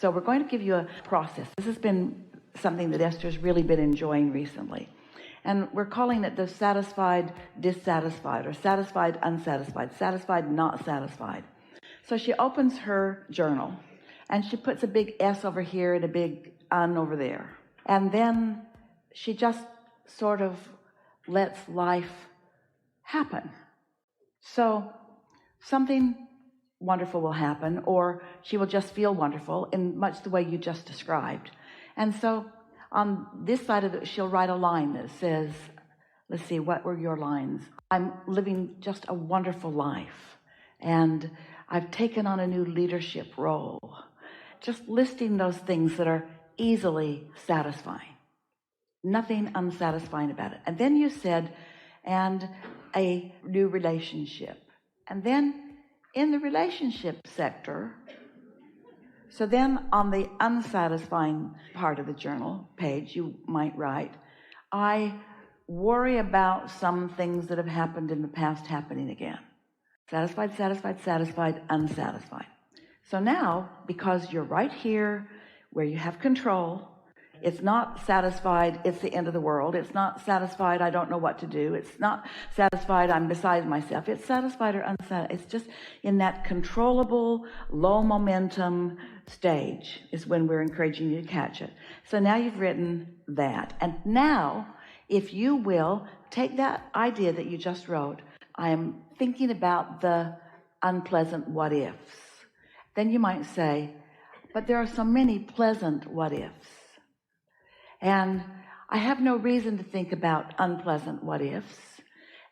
So we're going to give you a process. This has been something that Esther's really been enjoying recently. And we're calling it the satisfied, dissatisfied, or satisfied, unsatisfied, satisfied, not satisfied. So she opens her journal and she puts a big S over here and a big un over there. And then she just sort of lets life happen. So something wonderful will happen, or she will just feel wonderful in much the way you just described. And so on this side of it, she'll write a line that says, let's see, what were your lines? I'm living just a wonderful life, and I've taken on a new leadership role. Just listing those things that are easily satisfying. Nothing unsatisfying about it. And then you said, and a new relationship. And then in the relationship sector, so then on the unsatisfying part of the journal page, you might write, I worry about some things that have happened in the past happening again. Satisfied, satisfied, satisfied, unsatisfied. So now, because you're right here where you have control, it's not satisfied, it's the end of the world. It's not satisfied, I don't know what to do. It's not satisfied, I'm beside myself. It's satisfied or unsatisfied. It's just in that controllable, low momentum stage is when we're encouraging you to catch it. So now you've written that. And now, if you will, take that idea that you just wrote, I am thinking about the unpleasant what ifs. Then you might say, but there are so many pleasant what ifs. And I have no reason to think about unpleasant what ifs.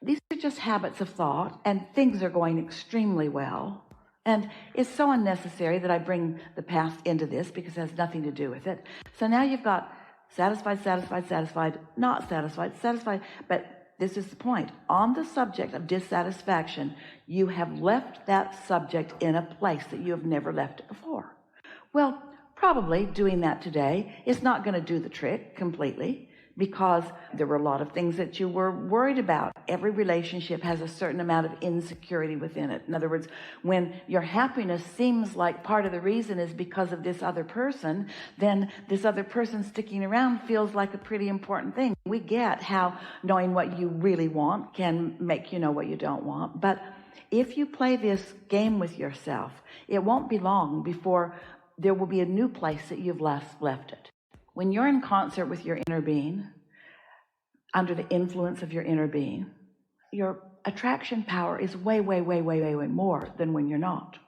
These are just habits of thought, and things are going extremely well. And it's so unnecessary that I bring the past into this because it has nothing to do with it. So now you've got satisfied, satisfied, satisfied, not satisfied, satisfied. But this is the point. On the subject of dissatisfaction, you have left that subject in a place that you have never left it before. Well, probably doing that today is not going to do the trick completely, because there were a lot of things that you were worried about. Every relationship has a certain amount of insecurity within it. In other words, when your happiness seems like part of the reason is because of this other person, then this other person sticking around feels like a pretty important thing. We get how knowing what you really want can make you know what you don't want. But if you play this game with yourself, it won't be long before there will be a new place that you've left it. When you're in concert with your inner being, under the influence of your inner being, your attraction power is way, way, way, way, way, way more than when you're not.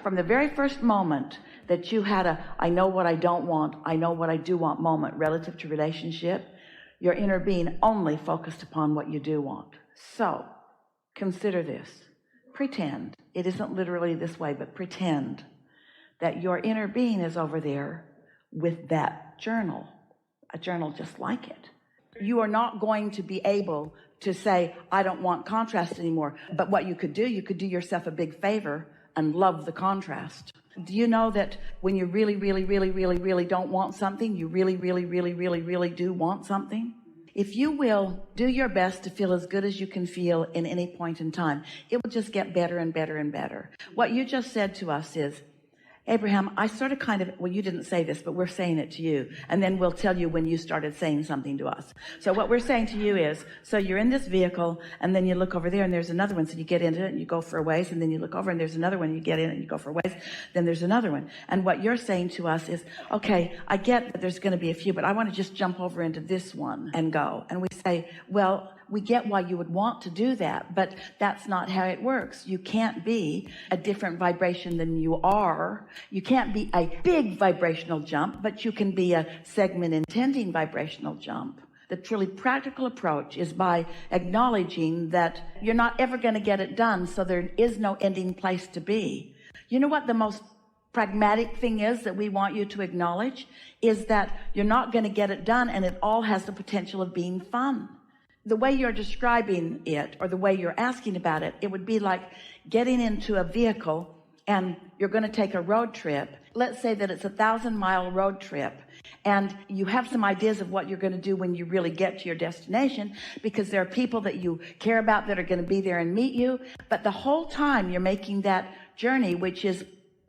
From the very first moment that you had a I know what I don't want, I know what I do want moment relative to relationship, your inner being only focused upon what you do want. So consider this. Pretend. It isn't literally this way, but pretend that your inner being is over there with that journal, a journal just like it. You are not going to be able to say, I don't want contrast anymore. But what you could do yourself a big favor and love the contrast. Do you know that when you really, really, really, really, really don't want something, you really, really, really, really, really do want something? If you will do your best to feel as good as you can feel in any point in time, it will just get better and better and better. What you just said to us is, Abraham, I sort of well, you didn't say this, but we're saying it to you. And then we'll tell you when you started saying something to us. So what we're saying to you is, so you're in this vehicle, and then you look over there, and there's another one. So you get into it, and you go for a ways, and then you look over, and there's another one. You get in it, and you go for a ways. Then there's another one. And what you're saying to us is, okay, I get that there's going to be a few, but I want to just jump over into this one and go. And we say, well, we get why you would want to do that, but that's not how it works. You can't be a different vibration than you are. You can't be a big vibrational jump, but you can be a segment intending vibrational jump. The truly practical approach is by acknowledging that you're not ever going to get it done, so there is no ending place to be. You know what the most pragmatic thing is that we want you to acknowledge is that you're not going to get it done, and it all has the potential of being fun. The way you're describing it, or the way you're asking about it, it would be like getting into a vehicle and you're going to take a road trip. Let's say that it's 1,000-mile road trip, and you have some ideas of what you're going to do when you really get to your destination, because there are people that you care about that are going to be there and meet you. But the whole time you're making that journey, which is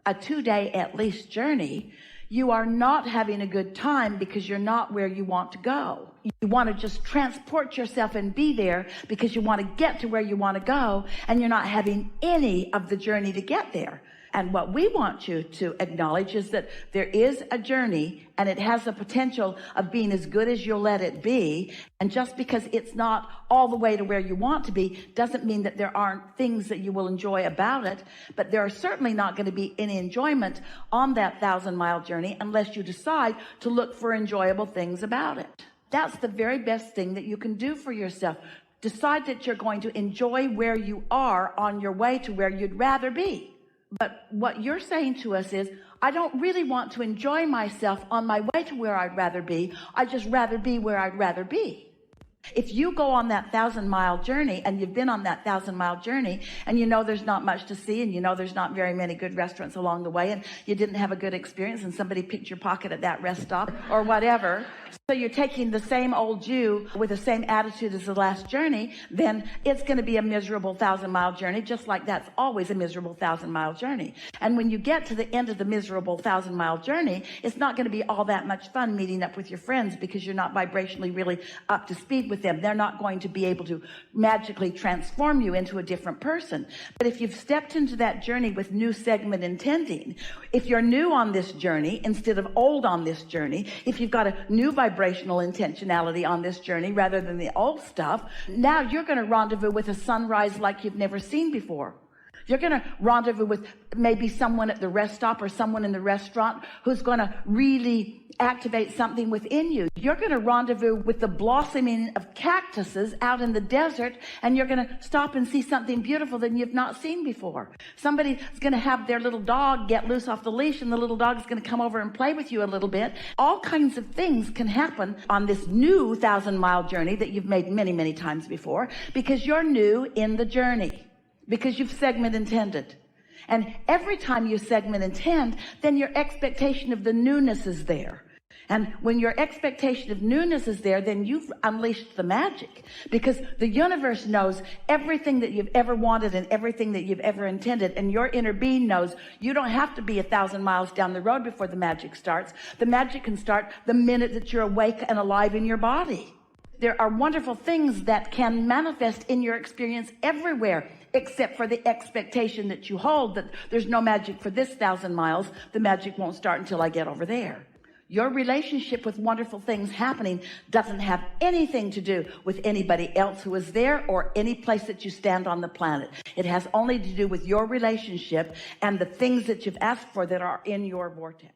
a 2-day at least journey, You are not having a good time because you're not where you want to go. You want to just transport yourself and be there because you want to get to where you want to go, and you're not having any of the journey to get there. And what we want you to acknowledge is that there is a journey, and it has the potential of being as good as you'll let it be. And just because it's not all the way to where you want to be doesn't mean that there aren't things that you will enjoy about it. But there are certainly not going to be any enjoyment on that 1,000-mile journey unless you decide to look for enjoyable things about it. That's the very best thing that you can do for yourself. Decide that you're going to enjoy where you are on your way to where you'd rather be. But what you're saying to us is, I don't really want to enjoy myself on my way to where I'd rather be. I'd just rather be where I'd rather be. If you go on that 1,000-mile journey, and you've been on that 1,000-mile journey, and you know there's not much to see, and you know there's not very many good restaurants along the way, and you didn't have a good experience, and somebody picked your pocket at that rest stop or whatever, so you're taking the same old Jew with the same attitude as the last journey, then it's going to be a miserable 1,000-mile journey, just like that's always a miserable 1,000-mile journey. And when you get to the end of the miserable 1,000-mile journey, it's not going to be all that much fun meeting up with your friends because you're not vibrationally really up to speed with them. They're not going to be able to magically transform you into a different person. But if you've stepped into that journey with new segment intending, if you're new on this journey instead of old on this journey, if you've got a new vibrational intentionality on this journey rather than the old stuff, now you're going to rendezvous with a sunrise like you've never seen before. You're going to rendezvous with maybe someone at the rest stop or someone in the restaurant who's going to really activate something within you. You're going to rendezvous with the blossoming of cactuses out in the desert, and you're going to stop and see something beautiful that you've not seen before. Somebody's going to have their little dog get loose off the leash, and the little dog is going to come over and play with you a little bit. All kinds of things can happen on this new 1,000-mile journey that you've made many, many times before because you're new in the journey. Because you've segment intended. And every time you segment intend, then your expectation of the newness is there. And when your expectation of newness is there, then you've unleashed the magic. Because the universe knows everything that you've ever wanted and everything that you've ever intended. And your inner being knows you don't have to be 1,000 miles down the road before the magic starts. The magic can start the minute that you're awake and alive in your body. There are wonderful things that can manifest in your experience everywhere, except for the expectation that you hold that there's no magic for this 1,000 miles. The magic won't start until I get over there. Your relationship with wonderful things happening doesn't have anything to do with anybody else who is there or any place that you stand on the planet. It has only to do with your relationship and the things that you've asked for that are in your vortex.